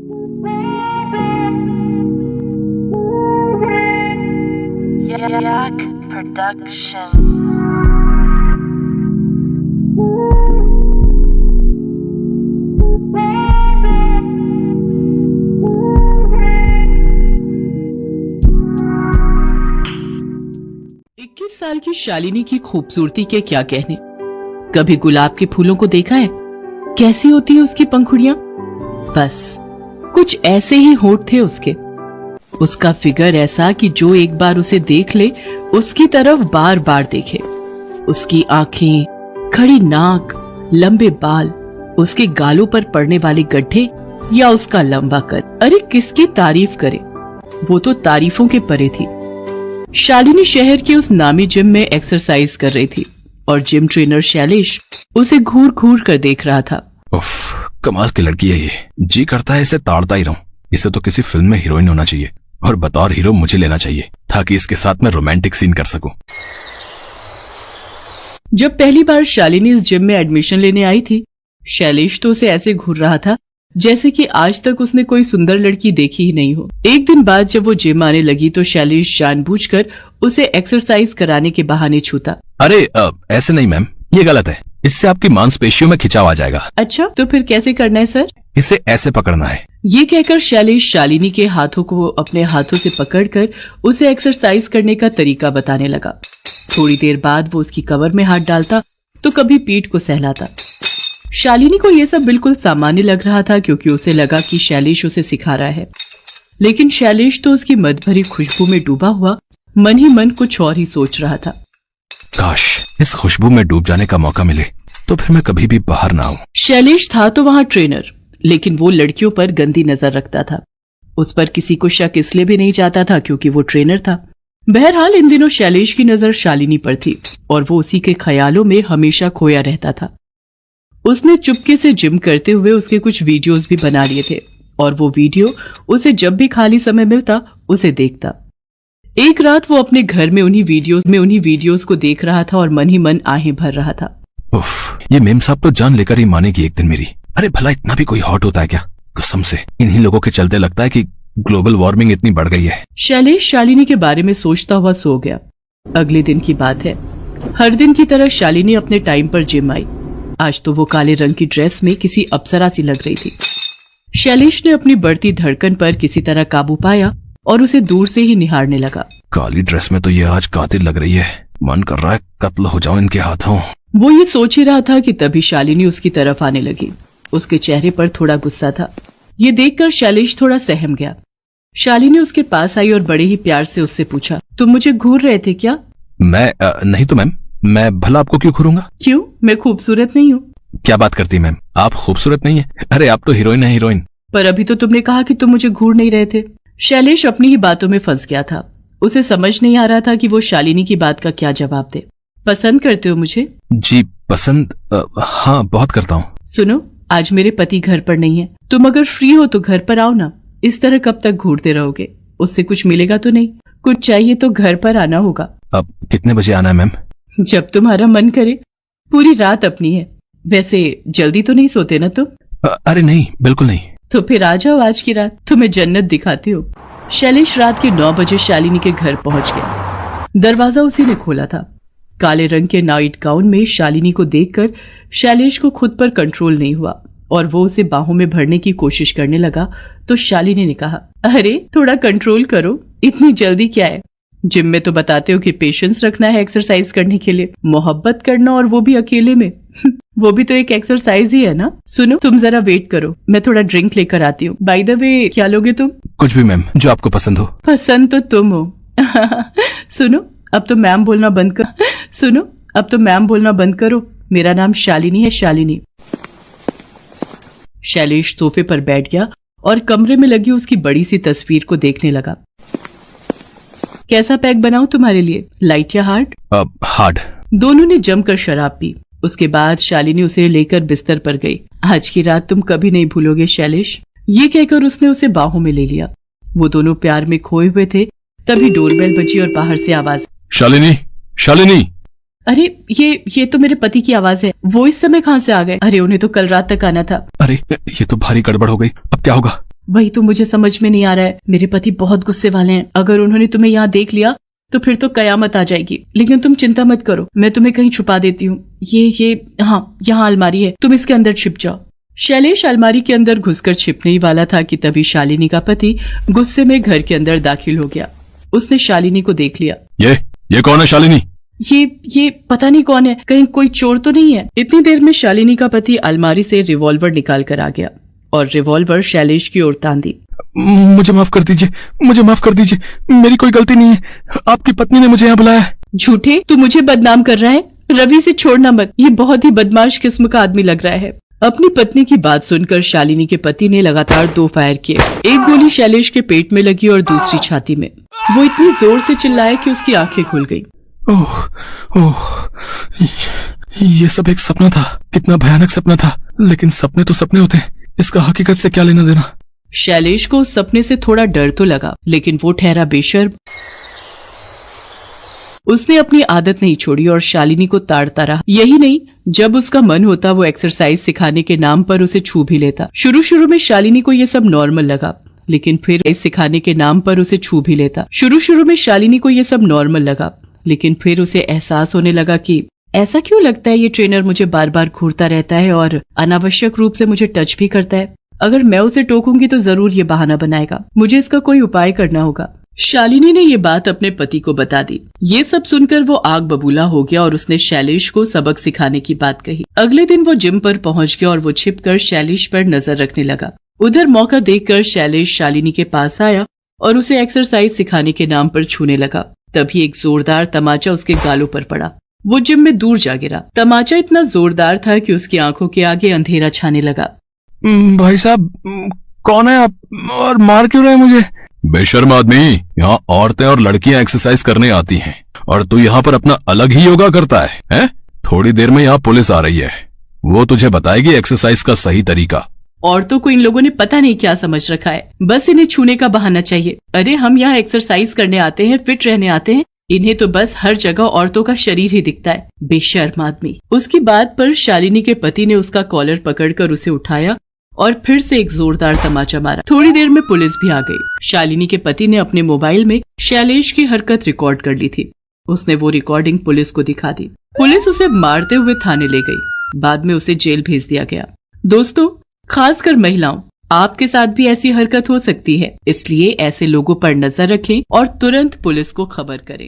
Yak Production. साल की शालिनी की खूबसूरती के क्या कहने। कभी गुलाब के फूलों को देखा है? कैसी होती है उसकी पंखुड़ियां? बस कुछ ऐसे ही होंठ थे उसके। उसका फिगर ऐसा कि जो एक बार उसे देख ले उसकी तरफ बार बार देखे। उसकी आंखें, खड़ी नाक, लंबे बाल, उसके गालों पर पड़ने वाले गड्ढे या उसका लंबा कद। अरे किसकी तारीफ करे, वो तो तारीफों के परे थी। शालिनी शहर के उस नामी जिम में एक्सरसाइज कर रही थी और जिम ट्रेनर शैलेश उसे घूर घूर कर देख रहा था। उफ, कमाल की लड़की है ये। जी करता है इसे ताड़ता ही रहूं। इसे तो किसी फिल्म में हीरोइन होना चाहिए और बतौर हीरो मुझे लेना चाहिए ताकि इसके साथ मैं रोमांटिक सीन कर सकूं। जब पहली बार शालिनी इस जिम में एडमिशन लेने आई थी, शैलेश तो उसे ऐसे घूर रहा था जैसे कि आज तक उसने कोई सुंदर लड़की देखी ही नहीं हो। एक दिन बाद जब वो जिम आने लगी तो शैलेश जानबूझकर उसे एक्सरसाइज कराने के बहाने छूता। अरे ऐसे नहीं मैम, ये गलत है। इससे आपकी मांसपेशियों में खिंचाव आ जाएगा। अच्छा, तो फिर कैसे करना है सर? इसे ऐसे पकड़ना है। ये कहकर शैलेश शालिनी के हाथों को अपने हाथों से पकड़कर उसे एक्सरसाइज करने का तरीका बताने लगा। थोड़ी देर बाद वो उसकी कमर में हाथ डालता तो कभी पीठ को सहलाता। शालिनी को यह सब बिल्कुल सामान्य लग रहा था क्योंकि उसे लगा कि शैलेश उसे सिखा रहा है, लेकिन शैलेश तो उसकी मद भरी खुशबू में डूबा हुआ मन ही मन कुछ और ही सोच रहा था। काश इस खुशबू में डूब जाने का मौका मिले तो फिर मैं कभी भी बाहर ना आऊं। शैलेश था तो वहां ट्रेनर, लेकिन वो लड़कियों पर गंदी नजर रखता था। उस पर किसी को शक इसलिए भी नहीं चाहता था क्योंकि वो ट्रेनर था। बहरहाल इन दिनों शैलेश की नजर शालिनी पर थी और वो उसी के ख्यालों में हमेशा खोया रहता था। उसने चुपके से जिम करते हुए उसके कुछ वीडियोस भी बना लिए थे और वो वीडियो उसे जब भी खाली समय मिलता उसे देखता। एक रात वो अपने घर में उन्हीं वीडियोस को देख रहा था और मन ही मन आहें भर रहा था। उफ, ये मेम साहब तो जान लेकर ही मानेगी एक दिन मेरी। अरे भला इतना भी कोई हॉट होता है क्या? कसम से इन्हीं लोगों के चलते लगता है कि ग्लोबल वार्मिंग इतनी बढ़ गई है। शैलेश शालिनी के बारे में सोचता हुआ सो गया। अगले दिन की बात है। हर दिन की तरह शालिनी अपने टाइम पर जिम आई। आज तो वो काले रंग की ड्रेस में किसी अप्सरा सी लग रही थी। शैलेश ने अपनी बढ़ती धड़कन पर किसी तरह काबू पाया और उसे दूर से ही निहारने लगा। काली ड्रेस में तो ये आज कातिल लग रही है। मन कर रहा है कत्ल हो जाऊं इनके हाथों। वो ये सोच ही रहा था कि तभी शालिनी उसकी तरफ आने लगी। उसके चेहरे पर थोड़ा गुस्सा था। ये देखकर शैलेश थोड़ा सहम गया। शालिनी उसके पास आई और बड़े ही प्यार से उससे पूछा, तुम मुझे घूर रहे थे क्या? मैं नहीं तो मैम, मैं भला आपको क्यों घूरूंगा? क्यों, मैं खूबसूरत नहीं हूँ? क्या बात करती मैम, आप खूबसूरत नहीं है। अरे आप तो हीरोइन है, हीरोइन। पर अभी तो तुमने कहा कि तुम मुझे घूर नहीं रहे थे। शैलेश अपनी ही बातों में फंस गया था। उसे समझ नहीं आ रहा था कि वो शालिनी की बात का क्या जवाब दे। पसंद करते हो मुझे? जी पसंद, हाँ बहुत करता हूँ। सुनो, आज मेरे पति घर पर नहीं है। तुम अगर फ्री हो तो घर पर आओ ना। इस तरह कब तक घूरते रहोगे? उससे कुछ मिलेगा तो नहीं? कुछ चाहिए तो घर पर आना होगा। अब कितने बजे आना है मैम? जब तुम्हारा मन करे। पूरी रात अपनी है। वैसे जल्दी तो नहीं सोते ना तुम? अरे नहीं, बिल्कुल नहीं। तो फिर आ जाओ आज की रात, तुम्हें जन्नत दिखाती हो। शैलेश रात के 9 बजे शालिनी के घर पहुंच गया। दरवाजा उसी ने खोला था। काले रंग के नाइट गाउन में शालिनी को देखकर शैलेश को खुद पर कंट्रोल नहीं हुआ और वो उसे बाहों में भरने की कोशिश करने लगा तो शालिनी ने कहा, अरे थोड़ा कंट्रोल करो, इतनी जल्दी क्या है? जिम में तो बताते हो कि पेशेंस रखना है एक्सरसाइज करने के लिए। मोहब्बत करना और वो भी अकेले में वो भी तो एक एक्सरसाइज ही है ना। सुनो, तुम जरा वेट करो, मैं थोड़ा ड्रिंक लेकर आती हूँ। बाय द वे, क्या लोगे तुम? कुछ भी मैम, जो आपको पसंद हो। पसंद तो तुम हो। सुनो, अब तो मैम बोलना बंद कर। सुनो, अब तो मैम बोलना बंद करो। मेरा नाम शालिनी है, शालिनी। शैलेश सोफे पर बैठ गया और कमरे में लगी उसकी बड़ी सी तस्वीर को देखने लगा। कैसा पैक बनाऊं तुम्हारे लिए, लाइट या हार्ड? हार्ड। दोनों ने जमकर शराब पी। उसके बाद शालिनी उसे लेकर बिस्तर पर गई। आज की रात तुम कभी नहीं भूलोगे शैलेश, ये कहकर उसने उसे बाहों में ले लिया। वो दोनों प्यार में खोए हुए थे। तभी डोरबेल बजी और बाहर से आवाज, शालिनी, शालिनी। अरे ये तो मेरे पति की आवाज है। वो इस समय कहाँ से आ गए? अरे उन्हें तो कल रात तक आना था। अरे ये तो भारी गड़बड़ हो गई, अब क्या होगा? वही तो मुझे समझ में नहीं आ रहा है। मेरे पति बहुत गुस्से वाले हैं, अगर उन्होंने तुम्हें यहाँ देख लिया तो फिर तो कयामत आ जाएगी। लेकिन तुम चिंता मत करो, मैं तुम्हें कहीं छुपा देती हूँ। ये हाँ, यहाँ अलमारी है, तुम इसके अंदर छिप जाओ। शैलेश अलमारी के अंदर घुसकर छिपने ही वाला था कि तभी शालिनी का पति गुस्से में घर के अंदर दाखिल हो गया। उसने शालिनी को देख लिया। ये कौन है शालिनी? ये पता नहीं कौन है, कहीं कोई चोर तो नहीं है। इतनी देर में शालिनी का पति अलमारी से रिवॉल्वर निकाल कर आ गया और रिवॉल्वर शैलेश की ओर तान दी। मुझे माफ कर दीजिए, मुझे माफ कर दीजिए, मेरी कोई गलती नहीं है, आपकी पत्नी ने मुझे यहाँ बुलाया है। झूठे, तू मुझे बदनाम कर रहा है। रवि से छोड़ना मत, ये बहुत ही बदमाश किस्म का आदमी लग रहा है। अपनी पत्नी की बात सुनकर शालिनी के पति ने लगातार 2 फायर किए। एक गोली शैलेश के पेट में लगी और दूसरी छाती में। वो इतनी जोर से चिल्लाया कि उसकी आंखें खुल गईं। ओह, ये सब एक सपना था। कितना भयानक सपना था, लेकिन सपने तो सपने होते हैं, इसका हकीकत से क्या लेना देना। शैलेश को उस सपने से थोड़ा डर तो लगा, लेकिन वो ठहरा बेशर्म। उसने अपनी आदत नहीं छोड़ी और शालिनी को ताड़ता रहा। यही नहीं, जब उसका मन होता वो एक्सरसाइज सिखाने के नाम पर उसे छू भी लेता। शुरू में शालिनी को ये सब नॉर्मल लगा, लेकिन फिर सिखाने के नाम पर उसे छू भी लेता। शुरू में शालिनी को ये सब नॉर्मल लगा, लेकिन फिर उसे एहसास होने लगा कि ऐसा क्यों लगता है ये ट्रेनर मुझे बार बार घूरता रहता है और अनावश्यक रूप से मुझे टच भी करता है। अगर मैं उसे टोकूंगी तो जरूर ये बहाना बनाएगा। मुझे इसका कोई उपाय करना होगा। शालिनी ने ये बात अपने पति को बता दी। ये सब सुनकर वो आग बबूला हो गया और उसने शैलेश को सबक सिखाने की बात कही। अगले दिन वो जिम पर पहुंच गया और वो छिपकर शैलेश पर नजर रखने लगा। उधर मौका देखकर शैलेश शालिनी के पास आया और उसे एक्सरसाइज सिखाने के नाम पर छूने लगा। तभी एक जोरदार तमाचा उसके गालों पर पड़ा। वो जिम में दूर जा गिरा। तमाचा इतना जोरदार था कि उसकी आंखों के आगे अंधेरा छाने लगा। भाई साहब, कौन है आप और मार क्यों रहे हैं मुझे? बेशर्म आदमी, यहाँ औरतें और लड़कियां एक्सरसाइज करने आती हैं और तू यहाँ पर अपना अलग ही योगा करता है? थोड़ी देर में यहाँ पुलिस आ रही है, वो तुझे बताएगी एक्सरसाइज का सही तरीका। औरतों को इन लोगों ने पता नहीं क्या समझ रखा है, बस इन्हें छूने का बहाना चाहिए। अरे हम यहाँ एक्सरसाइज करने आते हैं, फिट रहने आते हैं, इन्हें तो बस हर जगह औरतों का शरीर ही दिखता है। बेशर्म आदमी। उसकी बात पर शालिनी के पति ने उसका कॉलर पकड़कर उसे उठाया और फिर से एक जोरदार तमाचा मारा। थोड़ी देर में पुलिस भी आ गई। शालिनी के पति ने अपने मोबाइल में शैलेश की हरकत रिकॉर्ड कर ली थी। उसने वो रिकॉर्डिंग पुलिस को दिखा दी। पुलिस उसे मारते हुए थाने ले गई। बाद में उसे जेल भेज दिया गया। दोस्तों, खासकर महिलाओं, आपके साथ भी ऐसी हरकत हो सकती है, इसलिए ऐसे लोगों पर नजर रखें और तुरंत पुलिस को खबर करें।